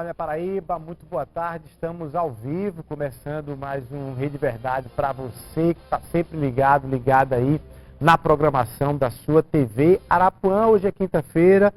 Olá, minha Paraíba, muito boa tarde. Estamos ao vivo, começando mais um Rede Verdade para você que está sempre ligada aí na programação da sua TV Arapuã. Hoje é quinta-feira,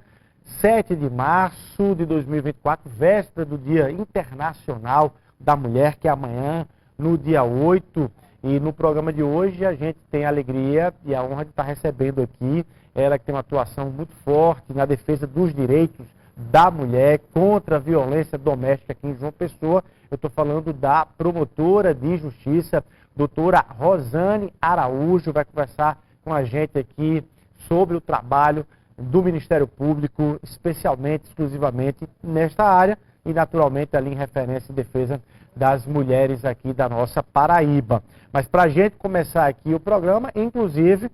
7 de março de 2024, véspera do Dia Internacional da Mulher, que é amanhã, no dia 8. E no programa de hoje a gente tem a alegria e a honra de estar recebendo aqui ela que tem uma atuação muito forte na defesa dos direitos da mulher contra a violência doméstica aqui em João Pessoa. Eu estou falando da promotora de justiça, doutora Rosane Araújo, vai conversar com a gente aqui sobre o trabalho do Ministério Público, especialmente, exclusivamente nesta área e naturalmente ali em referência e defesa das mulheres aqui da nossa Paraíba. Mas para a gente começar aqui o programa, inclusive,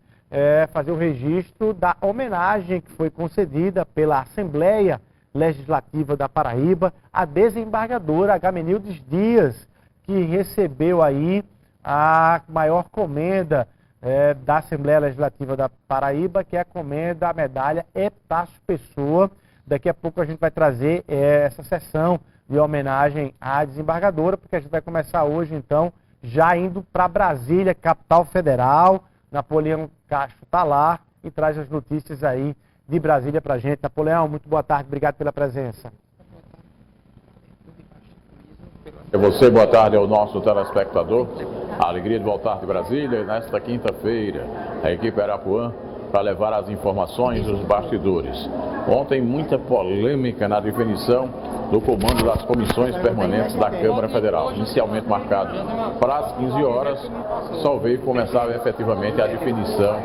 fazer o registro da homenagem que foi concedida pela Assembleia Legislativa da Paraíba à desembargadora Agamenildes Dias, que recebeu aí a maior comenda da Assembleia Legislativa da Paraíba, que é a comenda, a medalha Epitácio Pessoa. Daqui a pouco a gente vai trazer essa sessão de homenagem à desembargadora, porque a gente vai começar hoje, então, já indo para Brasília, capital federal. Napoleão Castro está lá e traz as notícias aí de Brasília para a gente. Napoleão, muito boa tarde, obrigado pela presença. E você, boa tarde ao nosso telespectador. A alegria de voltar de Brasília nesta quinta-feira. A equipe Arapuã para levar as informações dos bastidores. Ontem, muita polêmica na definição do comando das comissões permanentes da Câmara Federal. Inicialmente marcado para as 15 horas, só veio começar efetivamente a definição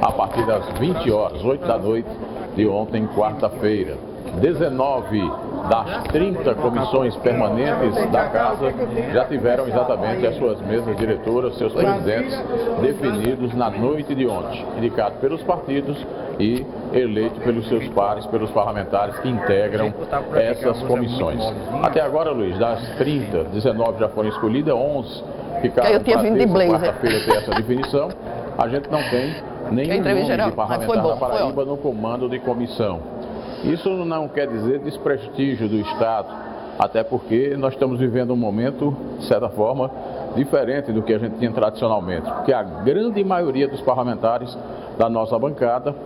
a partir das 20 horas, 8 da noite de ontem, quarta-feira. 19 das 30 comissões permanentes da Casa já tiveram exatamente as suas mesas diretoras, seus presidentes definidos na noite de ontem, indicado pelos partidos e eleito pelos seus pares, pelos parlamentares que integram essas comissões. Até agora, Luiz, das 30, 19 já foram escolhidas, 11 ficaram para quarta-feira ter essa definição. A gente não tem nenhum nome de parlamentar da Paraíba no comando de comissão. Isso não quer dizer desprestígio do Estado, até porque nós estamos vivendo um momento, de certa forma, diferente do que a gente tinha tradicionalmente, porque a grande maioria dos parlamentares da nossa bancada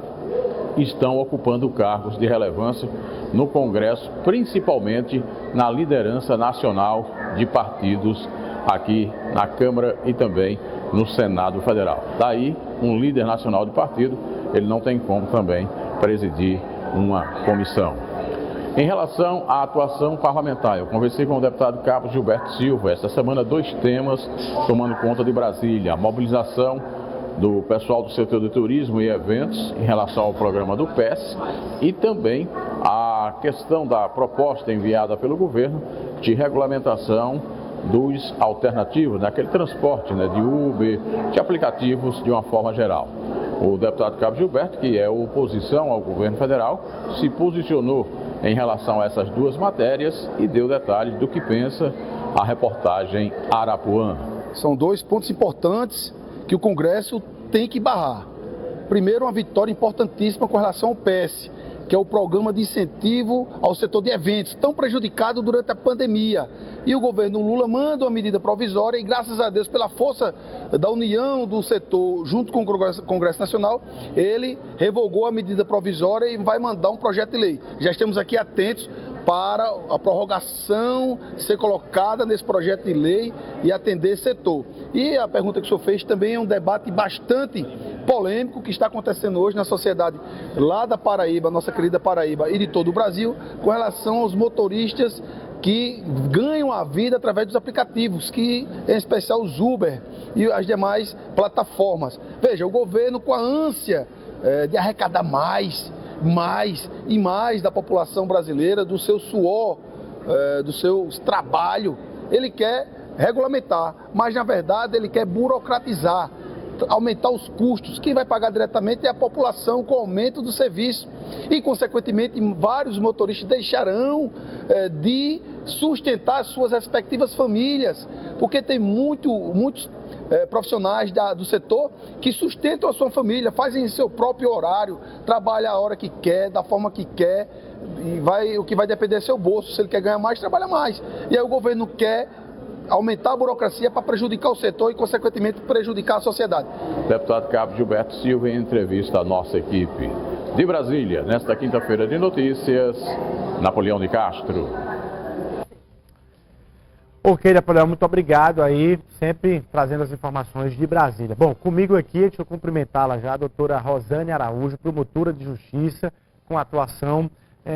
estão ocupando cargos de relevância no Congresso, principalmente na liderança nacional de partidos aqui na Câmara e também no Senado Federal. Daí, um líder nacional de partido, ele não tem como também presidir uma comissão. Em relação à atuação parlamentar, eu conversei com o deputado Carlos Gilberto Silva. Esta semana, 2 temas tomando conta de Brasília: a mobilização do pessoal do setor de turismo e eventos em relação ao programa do PES e também a questão da proposta enviada pelo governo de regulamentação dos alternativos, daquele transporte, de Uber, de aplicativos de uma forma geral. O deputado Cabo Gilberto, que é oposição ao governo federal, se posicionou em relação a essas 2 matérias e deu detalhes do que pensa a reportagem Arapuã. São 2 pontos importantes que o Congresso tem que barrar. Primeiro, uma vitória importantíssima com relação ao PES, que é o programa de incentivo ao setor de eventos, tão prejudicado durante a pandemia. E o governo Lula manda uma medida provisória e, graças a Deus, pela força da união do setor, junto com o Congresso Nacional, ele revogou a medida provisória e vai mandar um projeto de lei. Já estamos aqui atentos para a prorrogação ser colocada nesse projeto de lei e atender esse setor. E a pergunta que o senhor fez também é um debate bastante polêmico que está acontecendo hoje na sociedade lá da Paraíba, nossa querida Paraíba, e de todo o Brasil, com relação aos motoristas que ganham a vida através dos aplicativos, que em especial os Uber e as demais plataformas. Veja, o governo, com a ânsia de arrecadar mais e mais da população brasileira, do seu suor, do seu trabalho, ele quer regulamentar, mas na verdade ele quer burocratizar, aumentar os custos. Quem vai pagar diretamente é a população com o aumento do serviço e, consequentemente, vários motoristas deixarão de sustentar suas respectivas famílias, porque tem muitos profissionais do setor que sustentam a sua família, fazem seu próprio horário, trabalham a hora que quer, da forma que quer, E o que vai depender é seu bolso. Se ele quer ganhar mais, trabalha mais. E aí o governo quer aumentar a burocracia para prejudicar o setor e, consequentemente, prejudicar a sociedade. Deputado Cabo Gilberto Silva, em entrevista à nossa equipe. De Brasília, nesta quinta-feira de notícias, Napoleão de Castro. Ok, Napoleão, muito obrigado aí, sempre trazendo as informações de Brasília. Bom, comigo aqui, deixa eu cumprimentá-la já, a doutora Rosane Araújo, promotora de justiça, com atuação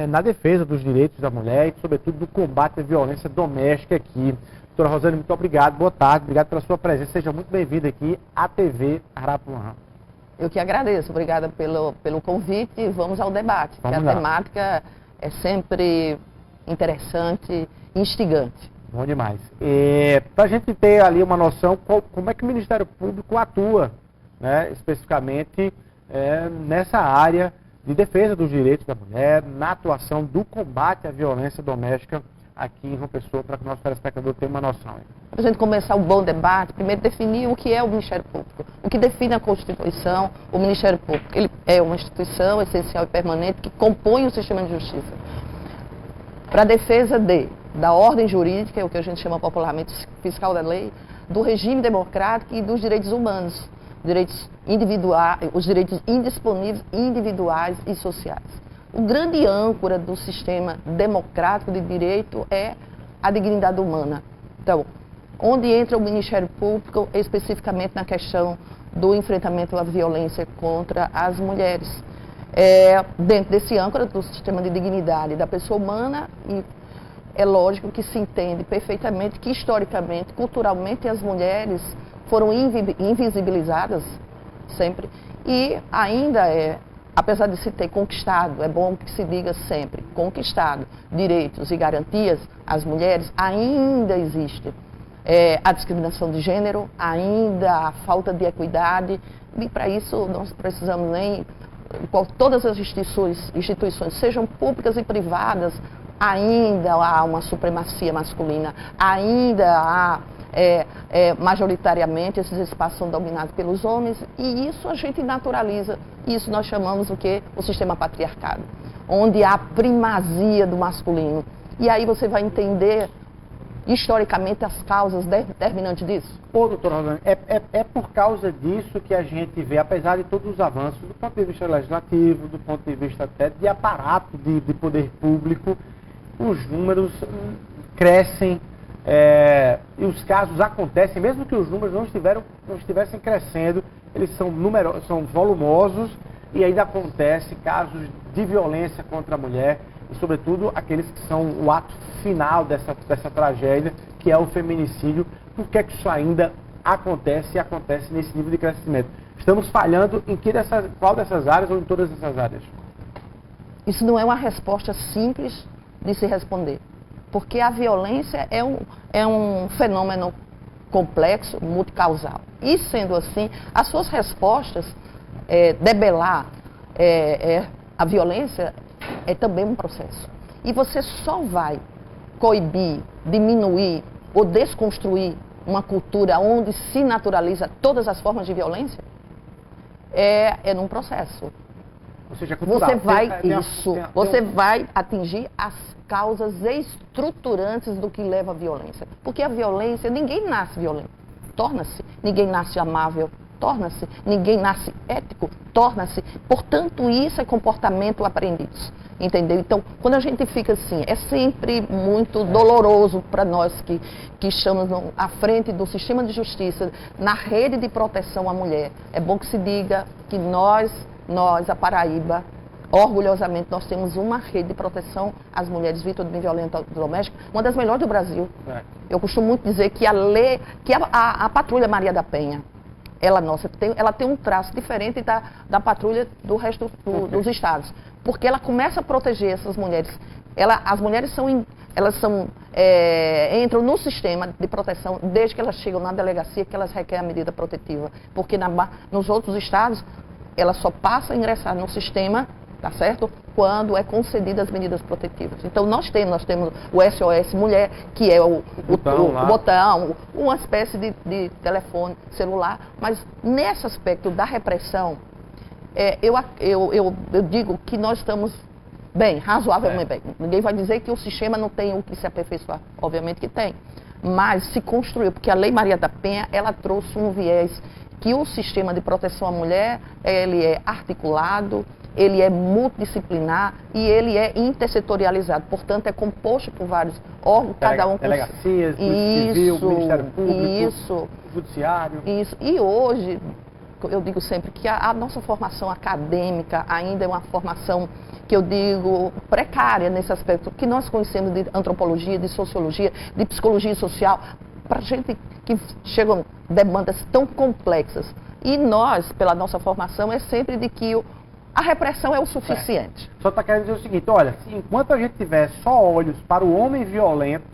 na defesa dos direitos da mulher e, sobretudo, do combate à violência doméstica aqui. Doutora Rosane, muito obrigado, boa tarde, obrigado pela sua presença, seja muito bem-vinda aqui à TV Arapuã. Eu que agradeço, obrigada pelo convite e vamos ao debate, porque a temática é sempre interessante e instigante. Bom demais. Para a gente ter ali uma noção, como é que o Ministério Público atua, né, especificamente nessa área de defesa dos direitos da mulher, na atuação do combate à violência doméstica aqui em João Pessoa, para que o nosso telespectador tenha uma noção. Para a gente começar um bom debate, primeiro definir o que é o Ministério Público. O que define a Constituição, o Ministério Público. Ele é uma instituição essencial e permanente que compõe o sistema de justiça. Para a defesa da ordem jurídica, o que a gente chama popularmente fiscal da lei, do regime democrático e dos direitos humanos, direitos individuais, os direitos indisponíveis, individuais e sociais. O grande âncora do sistema democrático de direito é a dignidade humana. Então, onde entra o Ministério Público, especificamente na questão do enfrentamento à violência contra as mulheres. Dentro desse âncora do sistema de dignidade da pessoa humana, e é lógico que se entende perfeitamente que, historicamente, culturalmente, as mulheres foram invisibilizadas sempre e ainda apesar de se ter conquistado, é bom que se diga sempre, conquistado direitos e garantias às mulheres, ainda existe a discriminação de gênero, ainda a falta de equidade, e para isso nós precisamos todas as instituições, sejam públicas e privadas, ainda há uma supremacia masculina, ainda há majoritariamente esses espaços são dominados pelos homens, e isso a gente naturaliza, isso nós chamamos o sistema patriarcado, onde há primazia do masculino. E aí você vai entender historicamente as causas determinantes disso. Doutora Rosane, é por causa disso que a gente vê, apesar de todos os avanços do ponto de vista legislativo, do ponto de vista até de aparato de poder público, os números crescem, e os casos acontecem, mesmo que os números não estivessem crescendo, eles são volumosos, e ainda acontece casos de violência contra a mulher, e sobretudo aqueles que são o ato final dessa tragédia, que é o feminicídio. Por que isso ainda acontece e acontece nesse nível de crescimento? Estamos falhando em qual dessas áreas ou em todas essas áreas? Isso não é uma resposta simples de se responder, porque a violência é um fenômeno complexo, multicausal. E sendo assim, as suas respostas, debelar a violência, é também um processo. E você só vai coibir, diminuir ou desconstruir uma cultura onde se naturaliza todas as formas de violência, num processo. Ou seja, cultural. Você vai atingir as causas estruturantes do que leva à violência. Porque a violência, ninguém nasce violento, torna-se. Ninguém nasce amável, torna-se. Ninguém nasce ético, torna-se. Portanto, isso é comportamento aprendido. Entendeu? Então, quando a gente fica assim, é sempre muito doloroso para nós que estamos à frente do sistema de justiça, na rede de proteção à mulher. É bom que se diga que nós, a Paraíba, orgulhosamente, nós temos uma rede de proteção às mulheres vítimas de violência doméstica, uma das melhores do Brasil. Eu costumo muito dizer que a Patrulha Maria da Penha, ela tem um traço diferente da patrulha do resto dos estados, porque ela começa a proteger essas mulheres. As mulheres entram no sistema de proteção desde que elas chegam na delegacia, que elas requerem a medida protetiva, porque nos outros estados ela só passa a ingressar no sistema, tá certo? Quando é concedida as medidas protetivas. Então nós temos o SOS Mulher, que é o botão, uma espécie de telefone celular, mas nesse aspecto da repressão, eu digo que nós estamos bem, razoavelmente bem. Ninguém vai dizer que o sistema não tem o que se aperfeiçoar. Obviamente que tem. Mas se construiu, porque a Lei Maria da Penha, ela trouxe um viés que o sistema de proteção à mulher, ele é articulado, ele é multidisciplinar e ele é intersetorializado. Portanto, é composto por vários órgãos, cada um com... Delegacias, Civil, Ministério Público, Judiciário. Isso. E hoje, eu digo sempre que a nossa formação acadêmica ainda é uma formação que eu digo precária nesse aspecto, que nós conhecemos de antropologia, de sociologia, de psicologia social, para gente que chegam demandas tão complexas. E nós, pela nossa formação, é sempre de que a repressão é o suficiente. Só está querendo dizer o seguinte, olha, enquanto a gente tiver só olhos para o homem violento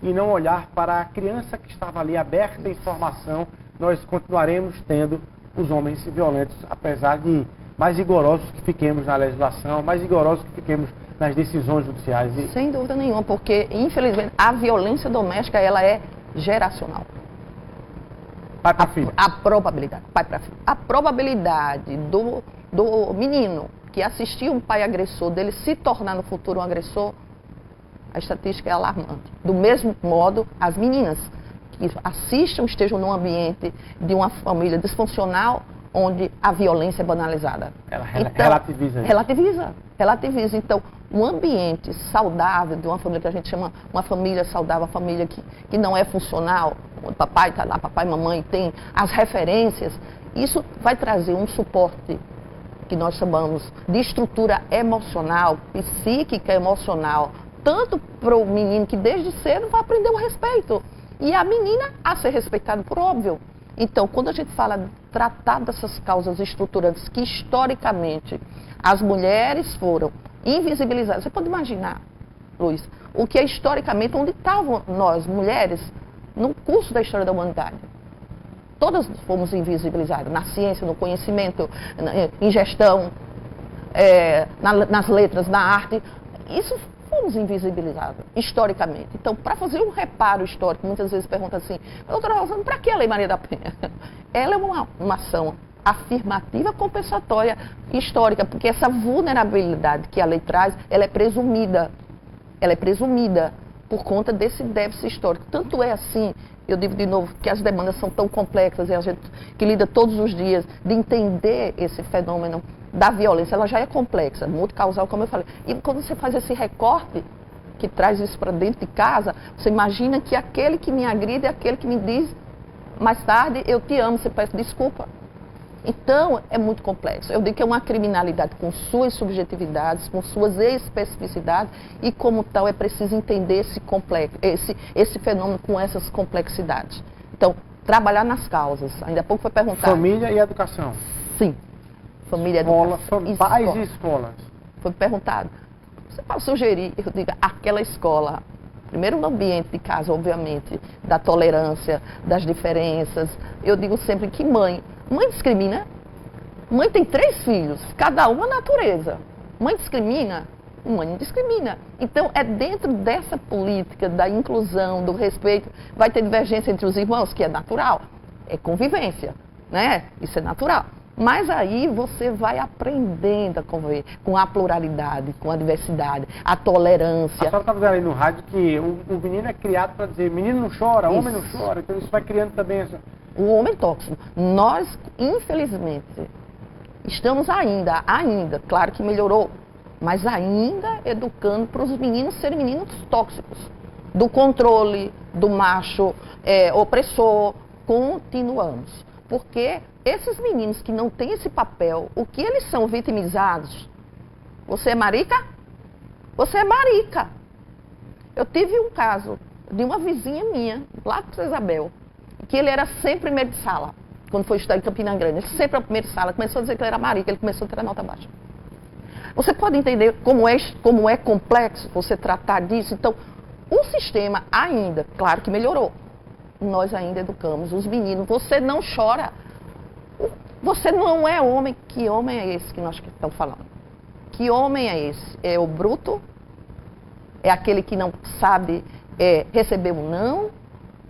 e não olhar para a criança que estava ali aberta à informação, nós continuaremos tendo os homens violentos, apesar de mais rigorosos que fiquemos na legislação, mais rigorosos que fiquemos nas decisões judiciais. Sem dúvida nenhuma, porque, infelizmente, a violência doméstica, ela é geracional. Pai para filho. A probabilidade, pai para filho. A probabilidade do menino que assistiu um pai agressor, dele se tornar no futuro um agressor, a estatística é alarmante. Do mesmo modo, as meninas que assistam, estejam num ambiente de uma família disfuncional, onde a violência é banalizada. Ela relativiza isso. Relativiza. Então, um ambiente saudável de uma família que a gente chama uma família saudável, uma família que não é funcional, o papai está lá, papai e mamãe tem as referências, isso vai trazer um suporte que nós chamamos de estrutura emocional, psíquica emocional, tanto para o menino que desde cedo vai aprender o respeito, e a menina a ser respeitada por óbvio. Então, quando a gente fala de tratar dessas causas estruturantes que historicamente as mulheres foram invisibilizadas, você pode imaginar, Luiz, o que é historicamente, onde estavam nós, mulheres, no curso da história da humanidade. Todas fomos invisibilizadas, na ciência, no conhecimento, em gestão, nas letras, na arte. Isso fomos invisibilizados, historicamente. Então, para fazer um reparo histórico, muitas vezes perguntam assim, doutora Rosana, para que a Lei Maria da Penha? Ela é uma ação afirmativa compensatória histórica, porque essa vulnerabilidade que a lei traz, ela é presumida por conta desse déficit histórico. Tanto é assim, eu digo de novo, que as demandas são tão complexas e a gente que lida todos os dias de entender esse fenômeno da violência, ela já é complexa, multicausal, como eu falei. E quando você faz esse recorte, que traz isso para dentro de casa, você imagina que aquele que me agride é aquele que me diz mais tarde, eu te amo, você pede desculpa. Então, é muito complexo. Eu digo que é uma criminalidade com suas subjetividades, com suas especificidades, e como tal é preciso entender esse fenômeno com essas complexidades. Então, trabalhar nas causas. Ainda há pouco foi perguntado. Família e educação. Sim. Família e educação. Pais e escolas. Foi perguntado. Você pode sugerir, eu digo, aquela escola, primeiro no ambiente de casa, obviamente, da tolerância, das diferenças. Eu digo sempre que mãe discrimina. Mãe tem 3 filhos, cada uma natureza. Mãe discrimina? Mãe não discrimina. Então, é dentro dessa política da inclusão, do respeito, vai ter divergência entre os irmãos, que é natural. É convivência, né? Isso é natural. Mas aí você vai aprendendo a conviver com a pluralidade, com a diversidade, a tolerância. A senhora está dizendo aí no rádio que o menino é criado para dizer menino não chora, homem não chora, então isso vai criando também essa... O homem tóxico. Nós, infelizmente, estamos ainda, claro que melhorou, mas ainda educando para os meninos serem meninos tóxicos. Do controle, do macho opressor, continuamos. Porque esses meninos que não têm esse papel, o que eles são vitimizados? Você é marica? Você é marica. Eu tive um caso de uma vizinha minha, lá com Isabel, que ele era sempre primeiro de sala, quando foi estudar em Campina Grande. Ele sempre era primeiro de sala, começou a dizer que ele era marica, ele começou a ter a nota baixa. Você pode entender como é complexo você tratar disso? Então, o sistema ainda, claro que melhorou. Nós ainda educamos os meninos. Você não chora. Você não é homem. Que homem é esse que nós estamos falando? Que homem é esse? É o bruto? É aquele que não sabe receber um não?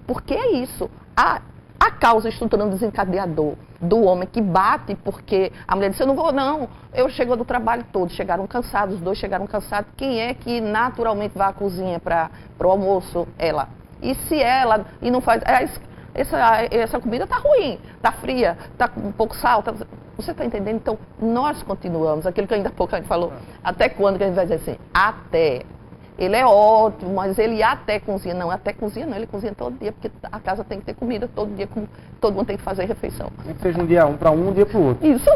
Porque é isso. A A causa estruturante desencadeador do homem que bate porque a mulher disse, eu não vou não, eu chego do trabalho todo, chegaram cansados, os dois chegaram cansados, quem é que naturalmente vai à cozinha para o almoço? Ela. E se ela, e não faz, essa comida tá ruim, tá fria, tá com um pouco sal, você está entendendo? Então, nós continuamos, aquilo que ainda há pouco a gente falou, até quando que a gente vai dizer assim? Até. Ele é ótimo, mas ele até cozinha. Não, até cozinha não, ele cozinha todo dia, porque a casa tem que ter comida todo dia, todo mundo tem que fazer refeição. Nem que seja um dia um para um dia para o outro. Isso.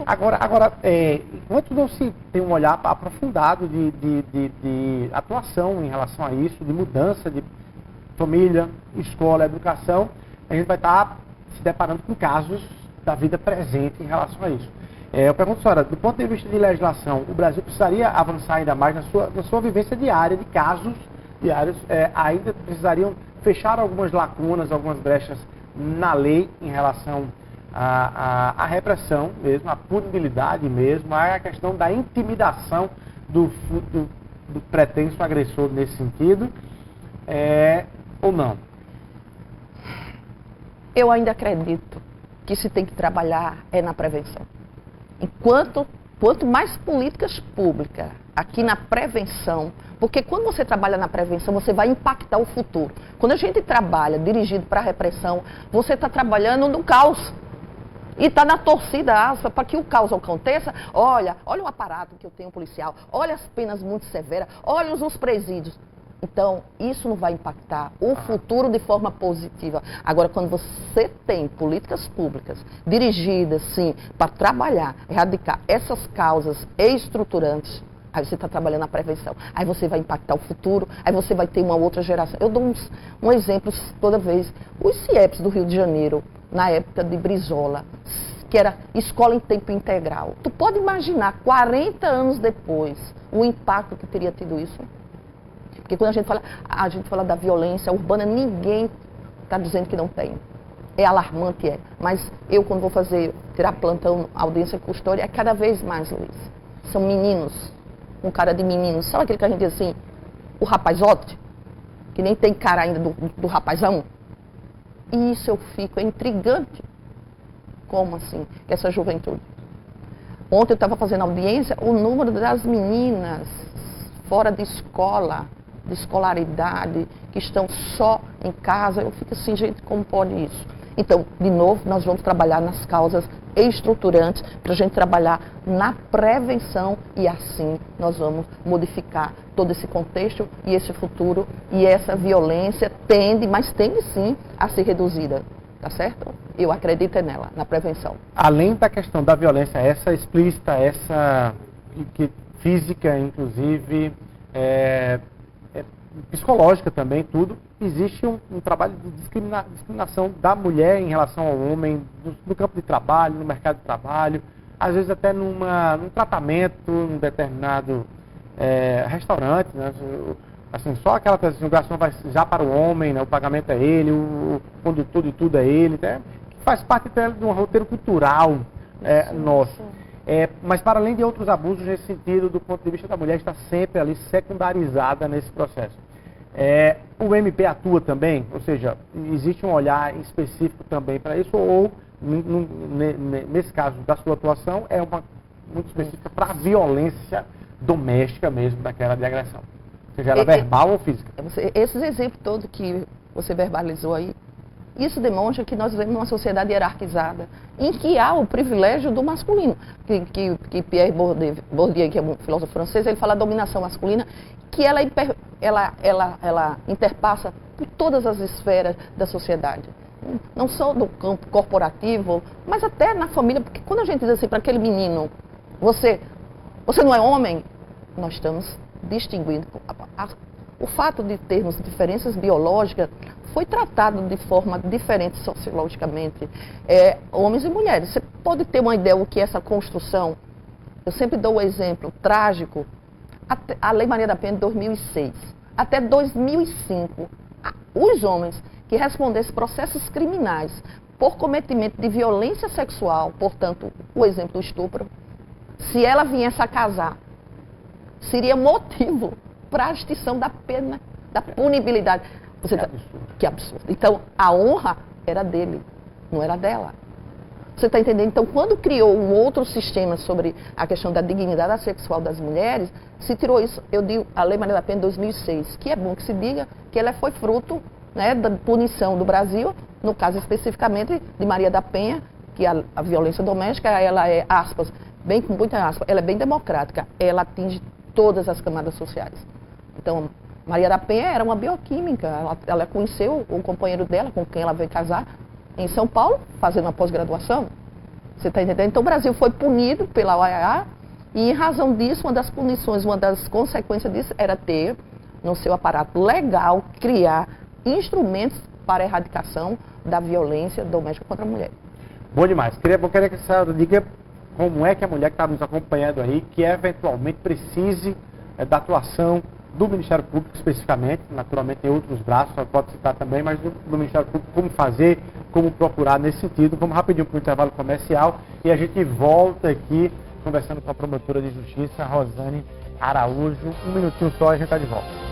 Agora enquanto não se tem um olhar aprofundado de atuação em relação a isso, de mudança de família, escola, educação, a gente vai estar se deparando com casos da vida presente em relação a isso. Eu pergunto, senhora, do ponto de vista de legislação, o Brasil precisaria avançar ainda mais na sua vivência diária de casos diários, ainda precisariam fechar algumas lacunas, algumas brechas na lei em relação à repressão mesmo, à punibilidade mesmo, à questão da intimidação do pretenso agressor nesse sentido, ou não? Eu ainda acredito que se tem que trabalhar na prevenção. Quanto mais políticas públicas aqui na prevenção, porque quando você trabalha na prevenção, você vai impactar o futuro. Quando a gente trabalha dirigido para a repressão, você está trabalhando no caos. E está na torcida aspa para que o caos aconteça. Olha o aparato que eu tenho policial, olha as penas muito severas, olha os presídios. Então, isso não vai impactar o futuro de forma positiva. Agora, quando você tem políticas públicas dirigidas, sim, para trabalhar, erradicar essas causas estruturantes, aí você está trabalhando na prevenção. Aí você vai impactar o futuro, aí você vai ter uma outra geração. Eu dou um exemplo toda vez. Os CIEPs do Rio de Janeiro, na época de Brizola, que era escola em tempo integral. Tu pode imaginar, 40 anos depois, o impacto que teria tido isso? Porque quando a gente fala da violência urbana, ninguém está dizendo que não tem. É alarmante, Mas eu, quando vou tirar plantão, audiência e custódia, é cada vez mais, Luiz. São meninos, com cara de meninos. Sabe aquele que a gente diz assim, o rapazote? Que nem tem cara ainda do rapazão? E isso eu fico, é intrigante. Como assim, essa juventude? Ontem eu estava fazendo audiência, o número das meninas fora de escola, de escolaridade, que estão só em casa, eu fico assim, gente, como pode isso? Então, de novo, nós vamos trabalhar nas causas estruturantes, para a gente trabalhar na prevenção e assim nós vamos modificar todo esse contexto e esse futuro, e essa violência tende sim a ser reduzida, tá certo? Eu acredito nela, na prevenção. Além da questão da violência, essa explícita, essa física, inclusive, psicológica também, tudo, existe um trabalho de discriminação da mulher em relação ao homem, no campo de trabalho, no mercado de trabalho, às vezes até num tratamento, num determinado restaurante, né? Assim, só aquela coisa assim, o garçom vai já para o homem, né? O pagamento é ele, o condutor de tudo é ele, né? Que faz parte de um roteiro cultural nosso. Mas para além de outros abusos nesse sentido, do ponto de vista da mulher, está sempre ali secundarizada nesse processo. O MP atua também, ou seja, existe um olhar específico também para isso, ou nesse caso da sua atuação, muito específica para a violência doméstica mesmo, daquela de agressão, seja ela verbal ou física. Esses exemplos todos que você verbalizou aí, isso demonstra que nós vivemos numa sociedade hierarquizada, em que há o privilégio do masculino. Que Pierre Bourdieu, que é um filósofo francês, ele fala da dominação masculina, que ela interpassa por todas as esferas da sociedade. Não só do campo corporativo, mas até na família. Porque quando a gente diz assim para aquele menino, você não é homem, nós estamos distinguindo. O fato de termos diferenças biológicas foi tratado de forma diferente sociologicamente, homens e mulheres. Você pode ter uma ideia do que é essa construção? Eu sempre dou o exemplo trágico, a Lei Maria da Penha de 2006. Até 2005, os homens que respondessem processos criminais por cometimento de violência sexual, portanto, o exemplo do estupro, se ela viesse a casar, seria motivo para a extinção da pena, da punibilidade. Que absurdo. Então, a honra era dele, não era dela. Você está entendendo? Então, quando criou um outro sistema sobre a questão da dignidade sexual das mulheres, se tirou isso, eu digo, a Lei Maria da Penha de 2006, que é bom que se diga que ela foi fruto, né, da punição do Brasil, no caso especificamente de Maria da Penha, que a violência doméstica, ela é, aspas, bem com muita aspas, ela é bem democrática, ela atinge todas as camadas sociais. Então, Maria da Penha era uma bioquímica, ela conheceu o companheiro dela, com quem ela veio casar, em São Paulo, fazendo uma pós-graduação. Você está entendendo? Então o Brasil foi punido pela OEA e, em razão disso, uma das punições, uma das consequências disso era ter, no seu aparato legal, criar instrumentos para a erradicação da violência doméstica contra a mulher. Bom demais. Queria que a senhora diga como é que a mulher que está nos acompanhando aí, que eventualmente precise da atuação do Ministério Público especificamente, naturalmente tem outros braços, pode citar também, mas do Ministério Público, como fazer, como procurar nesse sentido. Vamos rapidinho para o intervalo comercial e a gente volta aqui conversando com a promotora de justiça, Rosane Araújo. Um minutinho só e a gente está de volta.